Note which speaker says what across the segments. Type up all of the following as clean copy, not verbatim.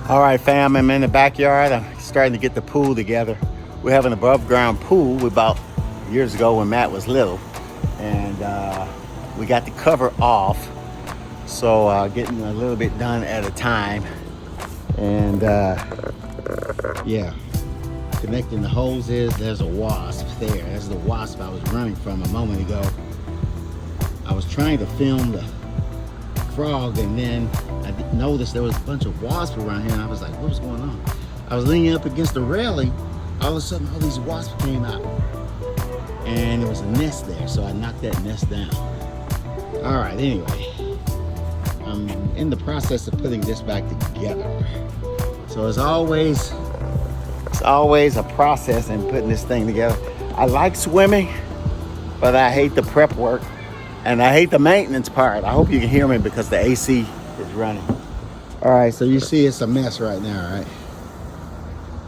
Speaker 1: All right, fam, I'm in the backyard. I'm starting to get the pool together. We have an above ground pool we bought years ago when Matt was little. And we got the cover off. So getting a little bit done at a time. And yeah, connecting the hoses. There's a wasp there. That's the wasp I was running from a moment ago. I was trying to film the frog, and then I noticed there was a bunch of wasps around here, and I was like, what was going on? I was leaning up against the railing. All of a sudden, all these wasps came out, and there was a nest there, so I knocked that nest down. All right, anyway, I'm in the process of putting this back together. So it's always a process in putting this thing together. I like swimming, but I hate the prep work. And I hate the maintenance part. I hope you can hear me because the AC is running. All right, so you see it's a mess right now, right?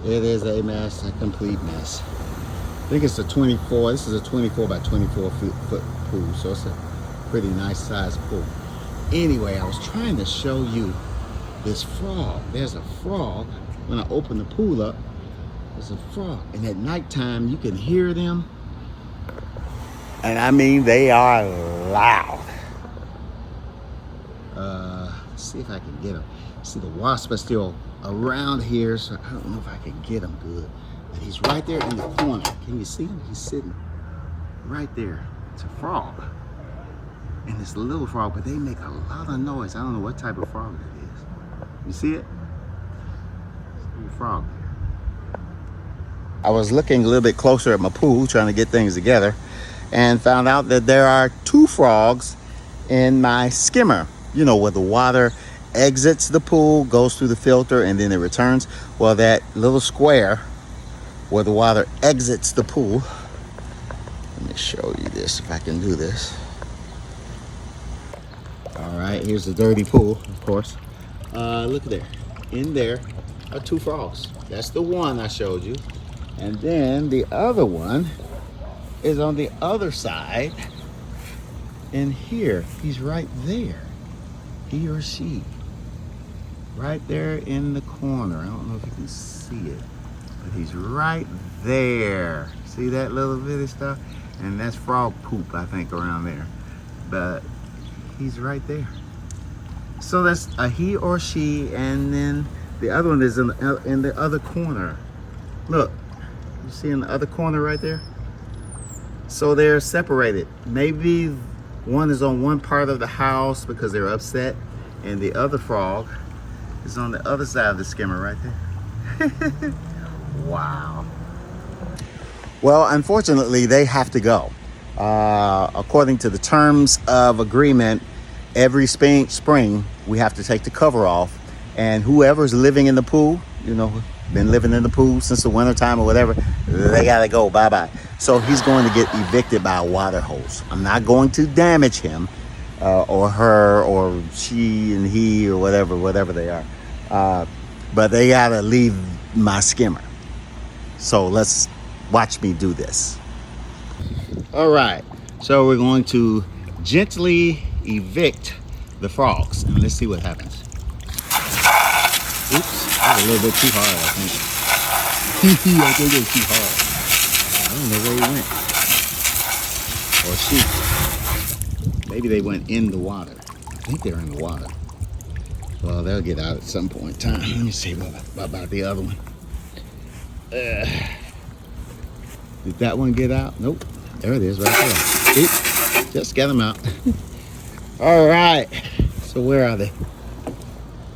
Speaker 1: It is a mess, a complete mess. I think it's a 24, this is a 24 by 24 foot pool, so it's a pretty nice size pool. Anyway, I was trying to show you this frog. There's a frog. When I open the pool up, there's a frog. And at nighttime, you can hear them. And I mean, they are loud. Let's see if I can get them. See, the wasp is still around here, so I don't know if I can get him good. But he's right there in the corner. Can you see him? He's sitting right there. It's a frog. And it's a little frog, but they make a lot of noise. I don't know what type of frog it is. You see it? It's a little frog. I was looking a little bit closer at my pool, trying to get things together, and found out that there are two frogs in my skimmer. You know, where the water exits the pool, goes through the filter, and then it returns. Well, that little square where the water exits the pool. Let me show you this, if I can do this. All right, here's the dirty pool, of course. Look at there. In there are two frogs. That's the one I showed you. And then the other one is on the other side, and here he's right there, he or she, right there in the corner. I don't know if you can see it, but he's right there. See that little bitty stuff? And that's frog poop, I think, around there, but he's right there. So that's a he or she, and then the other one is in the other corner. Look, you see in the other corner right there? So they're separated. Maybe one is on one part of the house because they're upset, and the other frog is on the other side of the skimmer right there. Wow. Well, unfortunately, they have to go. According to the terms of agreement, every spring we have to take the cover off, and whoever's living in the pool, you know, been living in the pool since the winter time or whatever, they gotta go, bye-bye. So he's going to get evicted by a water hose. I'm not going to damage him or her or she and he or whatever they are. But they gotta leave my skimmer. So let's watch me do this. All right, so we're going to gently evict the frogs, and let's see what happens. Oops, that was a little bit too hard, I think. I think it was too hard. I don't know where he went. Or she. Maybe they went in the water. I think they're in the water. Well, they'll get out at some point in time. Let me see what about the other one. Did that one get out? Nope. There it is right there. Oop, just got them out. All right. So where are they?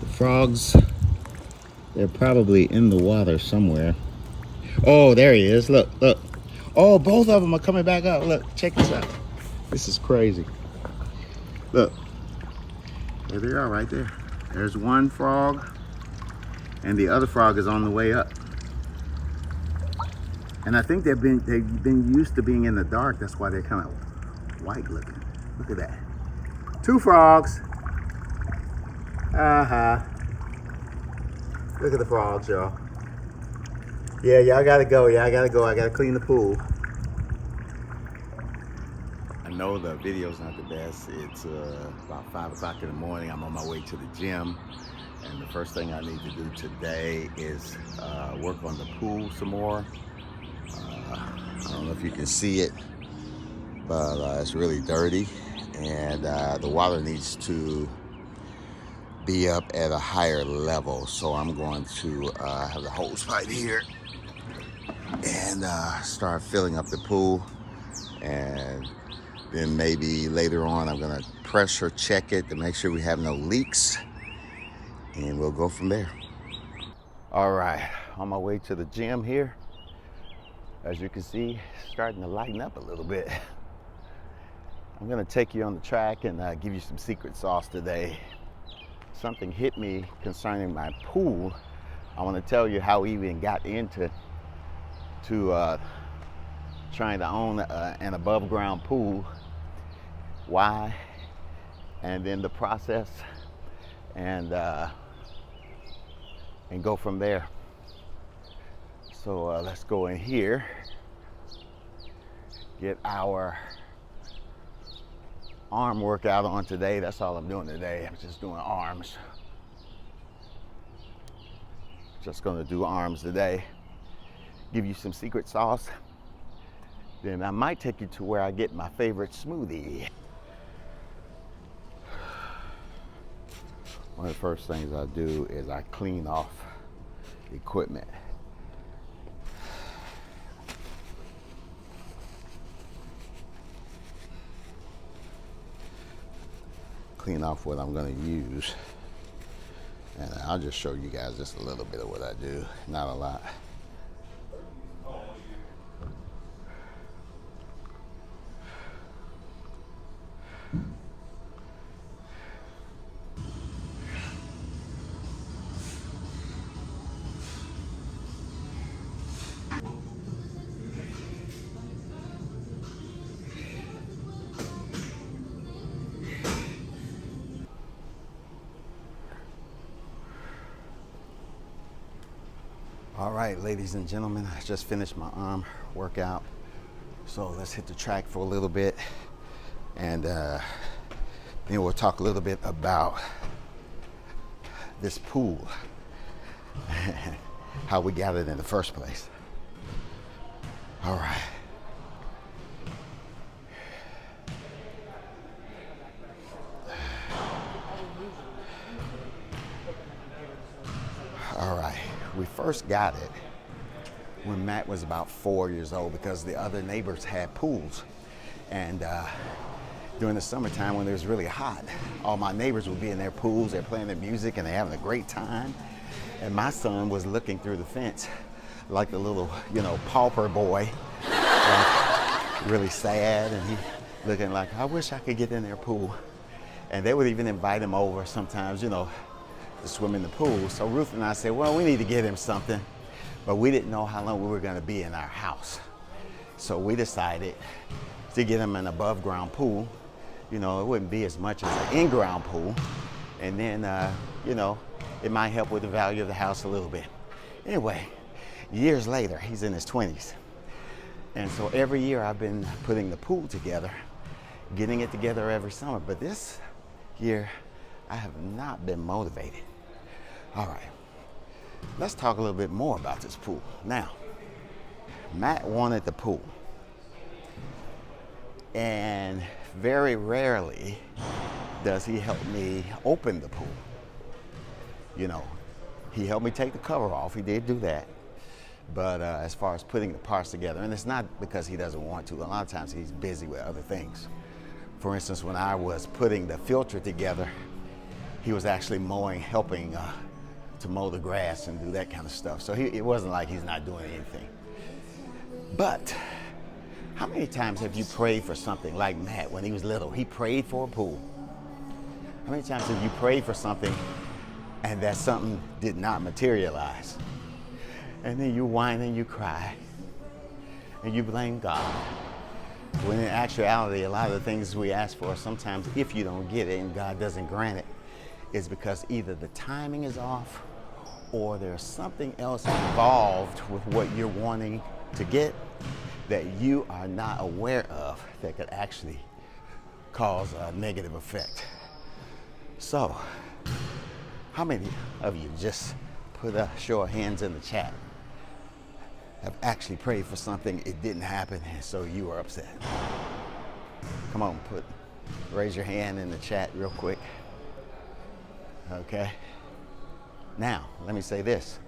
Speaker 1: The frogs. They're probably in the water somewhere. Oh, there he is. Look, look. Oh, both of them are coming back up. Look, check this out. This is crazy. Look. There they are right there. There's one frog, and the other frog is on the way up. And I think they've been used to being in the dark. That's why they're kind of white looking. Look at that. Two frogs. Look at the frogs, y'all. Yeah, y'all gotta go. Yeah, I gotta go. I gotta clean the pool. I know the video's not the best. It's about 5 o'clock in the morning. I'm on my way to the gym. And the first thing I need to do today is work on the pool some more. I don't know if you can see it, but it's really dirty. And the water needs to be up at a higher level. So I'm going to have the hose pipe here and start filling up the pool. And then maybe later on I'm gonna pressure check it to make sure we have no leaks, and we'll go from there. All right, on my way to the gym here. As you can see, starting to lighten up a little bit. I'm gonna take you on the track and give you some secret sauce today. Something hit me concerning my pool. I want to tell you how we even got into trying to own an above ground pool, why, and then the process, and go from there. So let's go in here, get our arm workout on today. That's all I'm doing today. I'm just doing arms. Just gonna do arms today. Give you some secret sauce. Then I might take you to where I get my favorite smoothie. One of the first things I do is I clean off equipment. Clean off what I'm going to use. And I'll just show you guys just a little bit of what I do, not a lot. All right, ladies and gentlemen, I just finished my arm workout. So let's hit the track for a little bit, and then we'll talk a little bit about this pool, how we got it in the first place. All right. All right. We first got it when Matt was about 4 years old because the other neighbors had pools. And during the summertime when it was really hot, all my neighbors would be in their pools, they're playing their music and they're having a great time. And my son was looking through the fence like the little, pauper boy, really sad, and he looking like, I wish I could get in their pool. And they would even invite him over sometimes, to swim in the pool. So Ruth and I said, well, we need to get him something, but we didn't know how long we were going to be in our house. So we decided to get him an above ground pool. It wouldn't be as much as an in-ground pool. And then, it might help with the value of the house a little bit. Anyway, years later, he's in his 20s. And so every year I've been putting the pool together, getting it together every summer. But this year, I have not been motivated. All right, let's talk a little bit more about this pool. Now, Matt wanted the pool. And very rarely does he help me open the pool. He helped me take the cover off. He did do that. But as far as putting the parts together, and it's not because he doesn't want to. A lot of times he's busy with other things. For instance, when I was putting the filter together, he was actually helping to mow the grass and do that kind of stuff. So it wasn't like he's not doing anything. But how many times have you prayed for something like Matt when he was little? He prayed for a pool. How many times have you prayed for something and that something did not materialize? And then you whine and you cry and you blame God. When in actuality, a lot of the things we ask for, sometimes if you don't get it and God doesn't grant it, is because either the timing is off or there's something else involved with what you're wanting to get that you are not aware of that could actually cause a negative effect. So, how many of you, just put a show of hands in the chat, have actually prayed for something, it didn't happen, and so you were upset? Come on, raise your hand in the chat real quick. Okay. Now, let me say this.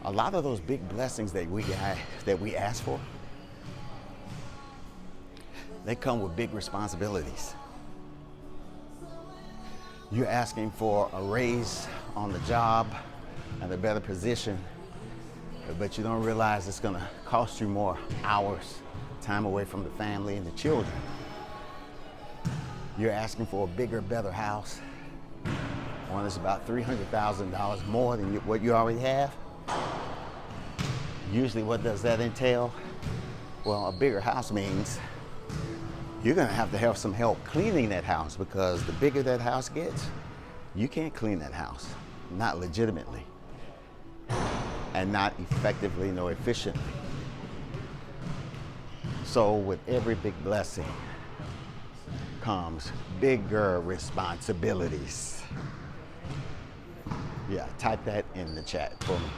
Speaker 1: A lot of those big blessings that we ask for, they come with big responsibilities. You're asking for a raise on the job and a better position, but you don't realize it's going to cost you more hours, time away from the family and the children. You're asking for a bigger, better house, one that's about $300,000 more than what you already have. Usually, what does that entail? Well, a bigger house means you're going to have some help cleaning that house, because the bigger that house gets, you can't clean that house, not legitimately, and not effectively nor efficiently. So with every big blessing comes bigger responsibilities. Yeah, type that in the chat for me.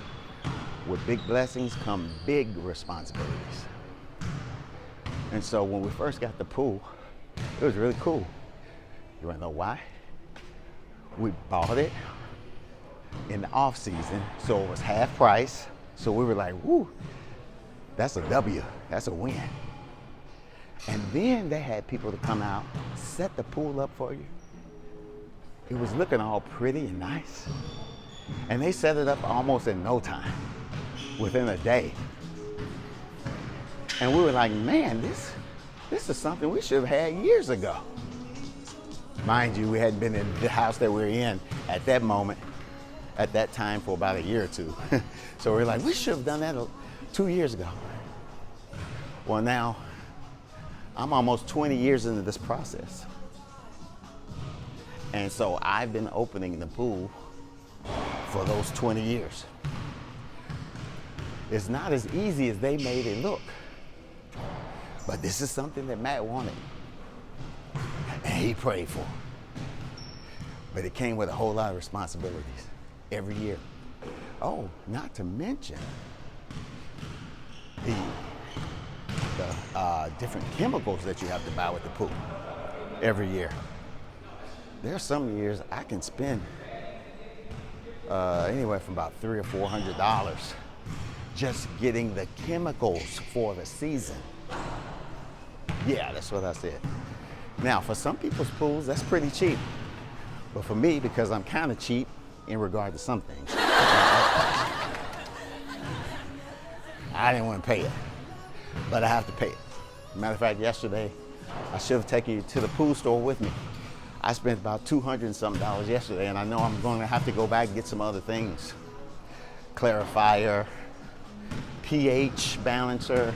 Speaker 1: With big blessings come big responsibilities. And so when we first got the pool, it was really cool. You wanna know why? We bought it in the off season, so it was half price. So we were like, woo, that's a W, that's a win. And then they had people to come out, set the pool up for you. It was looking all pretty and nice. And they set it up almost in no time, within a day. And we were like, man, this is something we should have had years ago. Mind you, we hadn't been in the house that we were in at that moment, at that time, for about a year or two. So we're like, we should have done that 2 years ago. Well, now, I'm almost 20 years into this process. And so I've been opening the pool for those 20 years. It's not as easy as they made it look. But this is something that Matt wanted, and he prayed for. But it came with a whole lot of responsibilities every year. Oh, not to mention the different chemicals that you have to buy with the pool every year. There are some years I can spend anywhere from about $300 or $400 just getting the chemicals for the season. Yeah, that's what I said. Now, for some people's pools, that's pretty cheap. But for me, because I'm kind of cheap in regard to some things, I didn't want to pay it, but I have to pay it. Matter of fact, yesterday, I should have taken you to the pool store with me. I spent about $200 and something yesterday, and I know I'm going to have to go back and get some other things. Clarifier, pH balancer,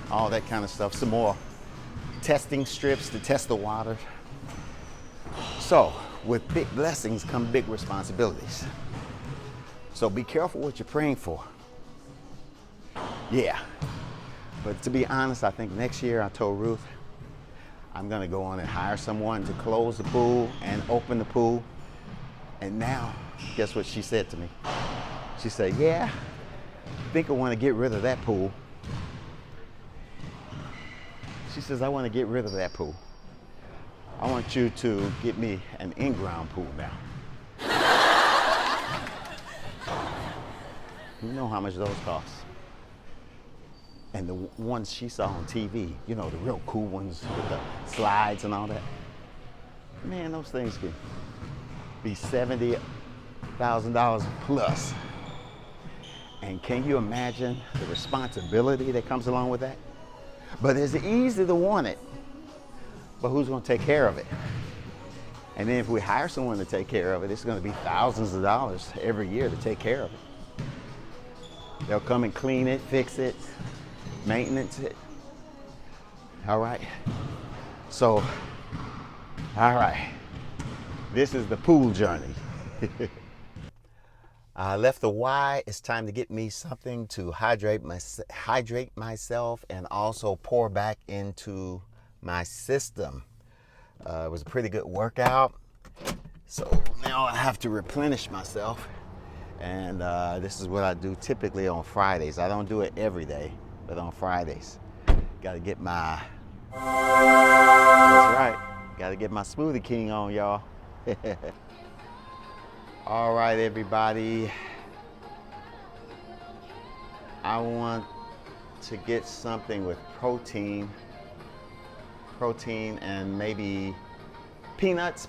Speaker 1: all that kind of stuff. Some more testing strips to test the water. So, with big blessings come big responsibilities. So be careful what you're praying for. Yeah. But to be honest, I think next year, I told Ruth, I'm going to go on and hire someone to close the pool and open the pool. And now, guess what she said to me? She said, yeah, I think I want to get rid of that pool. She says, I want to get rid of that pool. I want you to get me an in-ground pool now. You know how much those cost. And the ones she saw on TV, you know, the real cool ones with the slides and all that. Man, those things can be $70,000 plus. And can you imagine the responsibility that comes along with that? But it's easy to want it, but who's going to take care of it? And then if we hire someone to take care of it, it's going to be thousands of dollars every year to take care of it. They'll come and clean it, fix it, maintenance it. All right. So, all right. This is the pool journey. I left the Y. It's time to get me something to hydrate myself and also pour back into my system. It was a pretty good workout. So now I have to replenish myself. And this is what I do typically on Fridays. I don't do it every day, but on Fridays. Got to get my, that's right, got to get my Smoothie King on, y'all. All right, everybody. I want to get something with protein and maybe peanuts,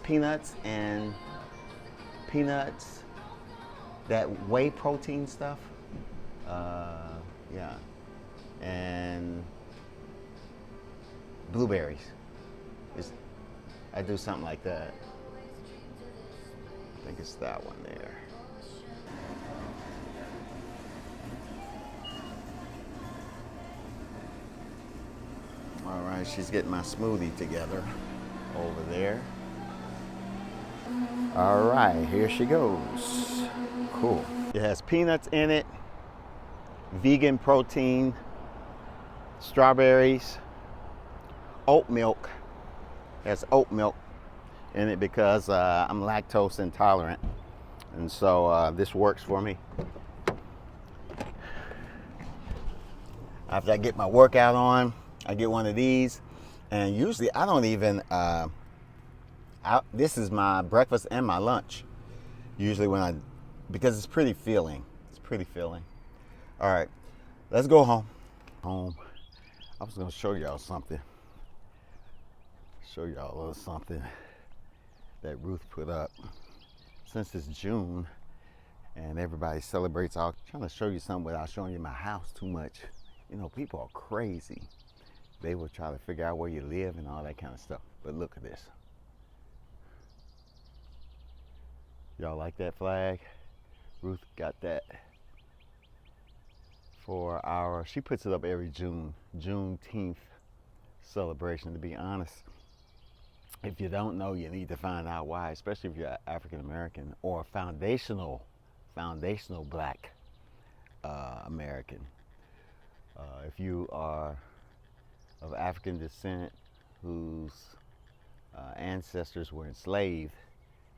Speaker 1: that whey protein stuff. Yeah, and blueberries. I do something like that. I think it's that one there. All right, she's getting my smoothie together over there. All right, here she goes. Cool. It has peanuts in it, vegan protein, strawberries, oat milk. It has oat milk in it because I'm lactose intolerant. And so this works for me. After I get my workout on, I get one of these. And usually I don't even, this is my breakfast and my lunch. Usually because it's pretty filling. It's pretty filling. All right, let's go home. I was gonna show y'all something. Show y'all a little something that Ruth put up. Since it's June and everybody celebrates, I'm trying to show you something without showing you my house too much. You know, people are crazy. They will try to figure out where you live and all that kind of stuff. But look at this. Y'all like that flag? Ruth got that for she puts it up every Juneteenth celebration. To be honest, if you don't know, you need to find out why, especially if you're African American or foundational Black American. If you are of African descent whose ancestors were enslaved,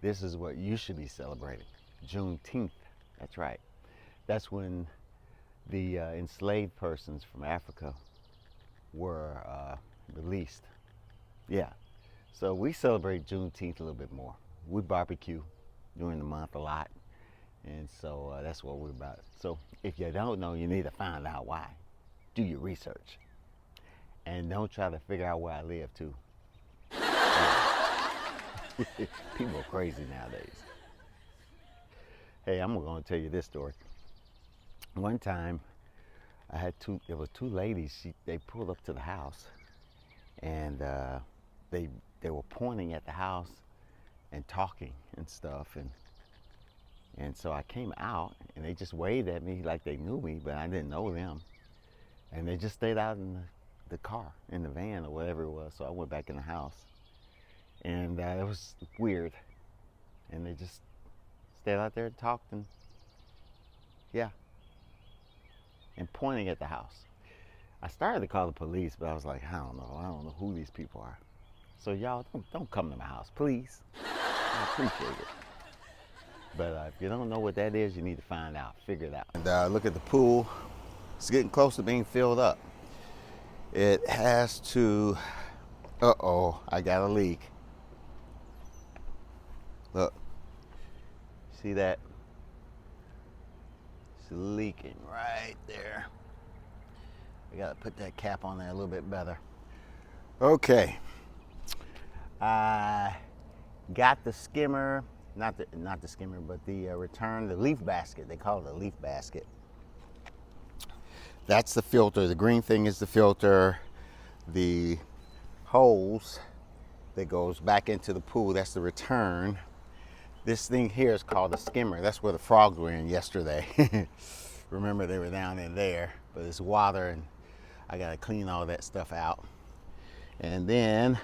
Speaker 1: this is what you should be celebrating. Juneteenth, that's right. That's when the enslaved persons from Africa were released. Yeah, so we celebrate Juneteenth a little bit more. We barbecue during the month a lot, and so that's what we're about. So if you don't know, you need to find out why. Do your research, and don't try to figure out where I live too. People are crazy nowadays. Hey, I'm going to tell you this story. One time, there were two ladies. They pulled up to the house, and they were pointing at the house and talking and stuff, and so I came out, and they just waved at me like they knew me, but I didn't know them, and they just stayed out in the car, in the van or whatever it was. So I went back in the house, and it was weird, and they just stayed out there and talked, and yeah, and pointing at the house. I started to call the police, but I was like, I don't know who these people are. So y'all don't come to my house, please. I appreciate it. But if you don't know what that is, you need to find out, figure it out. And look at the pool. It's getting close to being filled up. It has to, I got a leak. Look, see that? It's leaking right there. I gotta put that cap on there a little bit better. Okay. I got the skimmer, not the skimmer, but the the leaf basket. They call it a leaf basket. That's the filter. The green thing is the filter. The hose that goes back into the pool, that's the return. This thing here is called a skimmer. That's where the frogs were in yesterday. Remember, they were down in there, but it's water, and I gotta clean all that stuff out. And then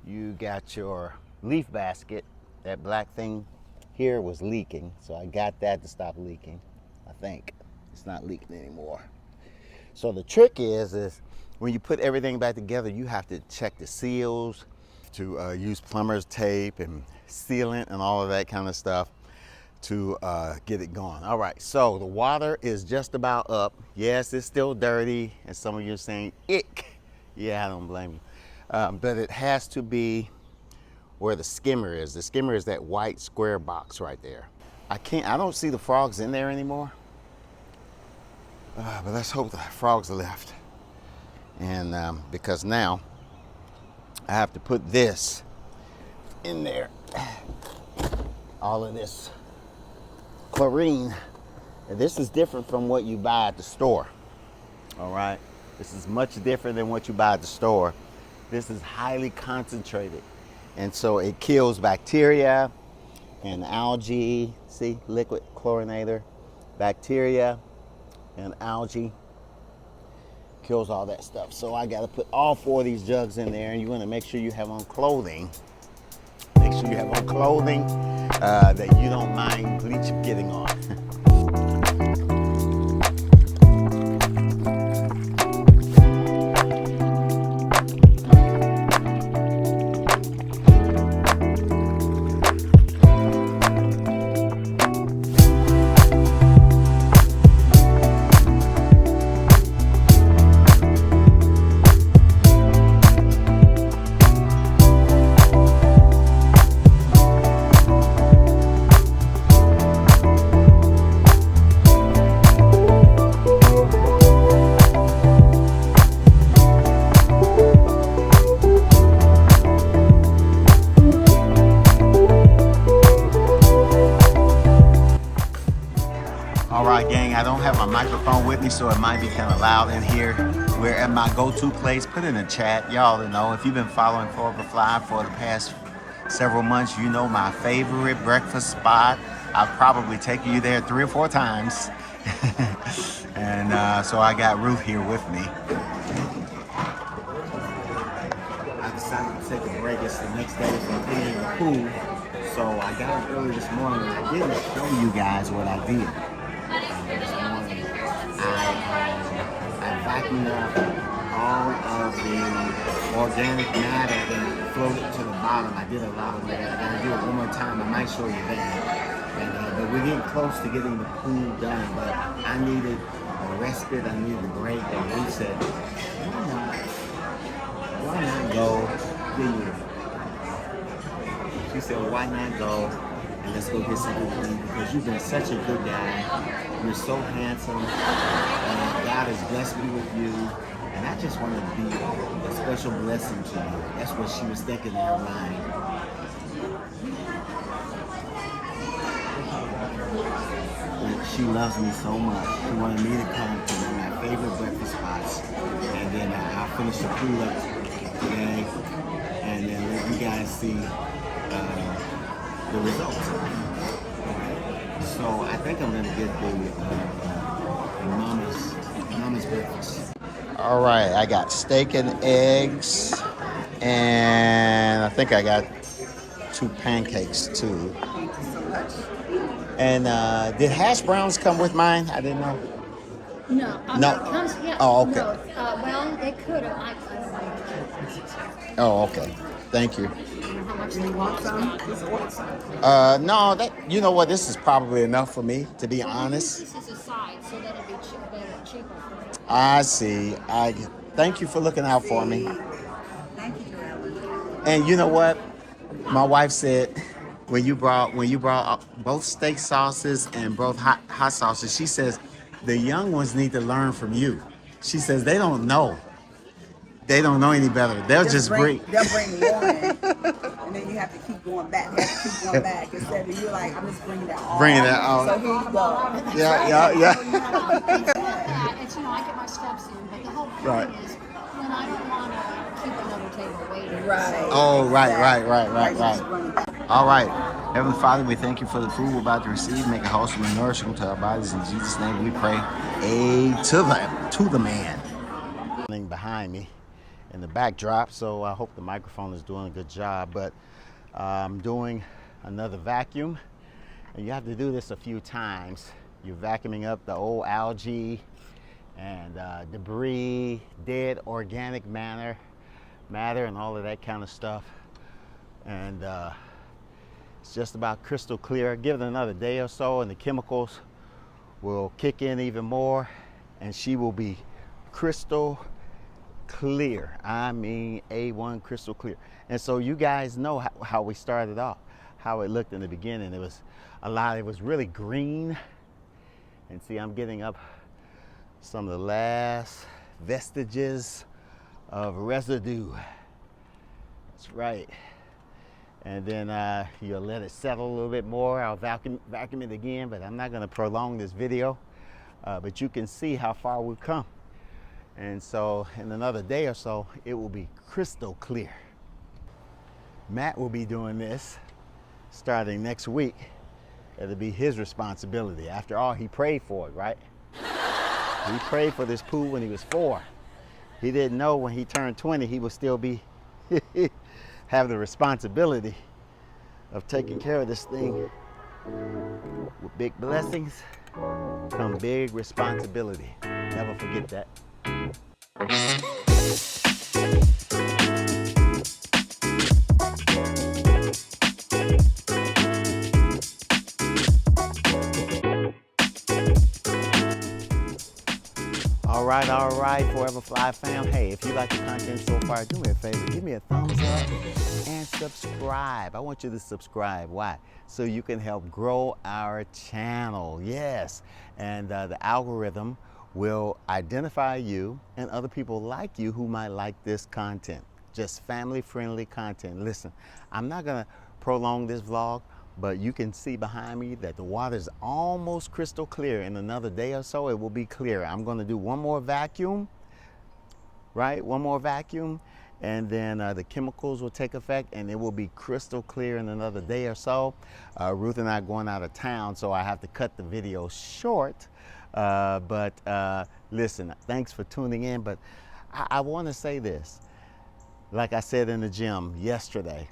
Speaker 1: you got your leaf basket. That black thing here was leaking, so I got that to stop leaking. I think it's not leaking anymore. So the trick is when you put everything back together, you have to check the seals, to use plumber's tape and sealant and all of that kind of stuff to get it going. All right, so the water is just about up. Yes, it's still dirty, and some of you are saying, ick. Yeah, I don't blame you. But it has to be where the skimmer is. The skimmer is that white square box right there. I don't see the frogs in there anymore. But let's hope the frogs are left. And because now I have to put this in there. All of this chlorine. And this is different from what you buy at the store. All right. This is much different than what you buy at the store. This is highly concentrated. And so it kills bacteria and algae. See, liquid chlorinator, bacteria and algae. Kills all that stuff. So I got to put all 4 of these jugs in there, and you want to make sure you have on clothing. Make sure you have on clothing that you don't mind bleach getting on. All right, gang, I don't have my microphone with me, so it might be kind of loud in here. We're at my go-to place. Put in the chat, y'all to know. If you've been following Forever Fly for the past several months, you know my favorite breakfast spot. I've probably taken you there 3 or 4 times. And so I got Ruth here with me. I decided to take a break. It's the next day from cleaning the pool. So I got up early this morning. I didn't show you guys what I did. This morning, I vacuumed up all of the organic matter that floated to the bottom. I did a lot of that. I gotta do it one more time. I might show you that. And, but we're getting close to getting the pool done. But I needed a respite. I needed a break. And we said, why not go? She said, why not go? And let's go get some good food, because you've been such a good guy. You're so handsome. God has blessed me with you. And I just want to be a special blessing to you. That's what she was thinking in her mind. And she loves me so much. She wanted me to come to one of my favorite breakfast spots. And then I'll finish the pool up today. And then let you guys see the results. So I think I'm gonna get the mama's breakfast. All right, I got steak and eggs, and I think I got 2 pancakes too.
Speaker 2: Thank you so much.
Speaker 1: And did hash browns come with mine? I didn't know.
Speaker 3: No.
Speaker 1: No.
Speaker 3: It comes, yeah.
Speaker 1: Oh, okay.
Speaker 3: No, well, it could have. I don't know.
Speaker 1: Oh, okay. Thank you.
Speaker 3: How much
Speaker 2: Do
Speaker 3: they
Speaker 2: you want some? Just order some.
Speaker 1: No, you know what? This is probably enough for me, to be honest.
Speaker 3: This is a side, so that'll be cheaper for you.
Speaker 1: I see. Thank you for looking out for me.
Speaker 2: Thank you, Joellen.
Speaker 1: And you know what? My wife said when you brought both steak sauces and both hot sauces, she says the young ones need to learn from you. She says they don't know. They don't know any better. They'll just bring.
Speaker 2: They'll bring one, and then you have to keep going back. You have to keep going back instead of you like, I'm just bringing that all.
Speaker 1: Bringing that all.
Speaker 2: So here you go.
Speaker 1: Yeah.
Speaker 3: It's, I get my steps in, but the whole thing
Speaker 1: Right.
Speaker 3: is when I don't want to keep another table waiting.
Speaker 2: Right.
Speaker 1: Oh, right.
Speaker 2: Just run back.
Speaker 1: All right. Heavenly Father, we thank you for the food we're about to receive. Make it wholesome and nourishing to our bodies. In Jesus' name we pray. To the man. Behind me in the backdrop, so I hope the microphone is doing a good job. But I'm doing another vacuum, and you have to do this a few times. You're vacuuming up the old algae and debris, dead organic matter, and all of that kind of stuff. And it's just about crystal clear. Give it another day or so and the chemicals will kick in even more and she will be crystal clear. I mean A1 crystal clear. And so you guys know how we started off, how it looked in the beginning. It was really green. And see, I'm getting up some of the last vestiges of residue. That's right. And then you'll let it settle a little bit more. I'll vacuum it again, but I'm not gonna prolong this video. But you can see how far we've come. And so in another day or so, it will be crystal clear. Matt will be doing this starting next week. It'll be his responsibility. After all, he prayed for it, right? He prayed for this pool when he was 4. He didn't know when he turned 20, he would still be have the responsibility of taking care of this thing. With big blessings come big responsibility. Never forget that. All right, Forever Fly fam. Hey, if you like the content so far, do me a favor, give me a thumbs up and subscribe. I want you to subscribe. Why? So you can help grow our channel. Yes, and the algorithm will identify you and other people like you who might like this content. Just family-friendly content. Listen, I'm not gonna prolong this vlog, but you can see behind me that the water is almost crystal clear. In another day or so, it will be clear. I'm gonna do one more vacuum, right? One more vacuum, and then the chemicals will take effect and it will be crystal clear in another day or so. Ruth and I are going out of town, so I have to cut the video short. But listen, thanks for tuning in. But I wanna say this, like I said in the gym yesterday,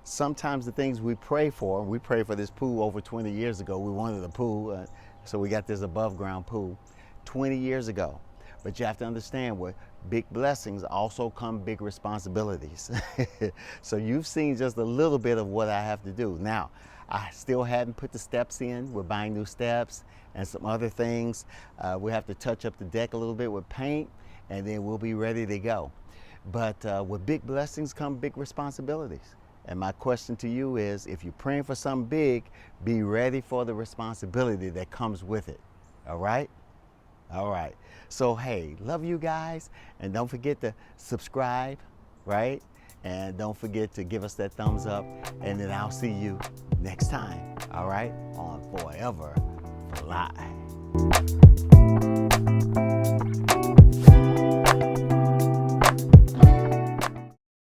Speaker 1: sometimes the things we pray for this pool over 20 years ago. We wanted a pool, so we got this above ground pool 20 years ago. But you have to understand, with big blessings also come big responsibilities. So you've seen just a little bit of what I have to do. Now, I still hadn't put the steps in. We're buying new steps and some other things. We have to touch up the deck a little bit with paint, and then we'll be ready to go. But with big blessings come big responsibilities. And my question to you is, if you're praying for something big, be ready for the responsibility that comes with it. All right? All right. So, hey, love you guys. And don't forget to subscribe, right? And don't forget to give us that thumbs up. And then I'll see you next time, all right? On Forever Fly.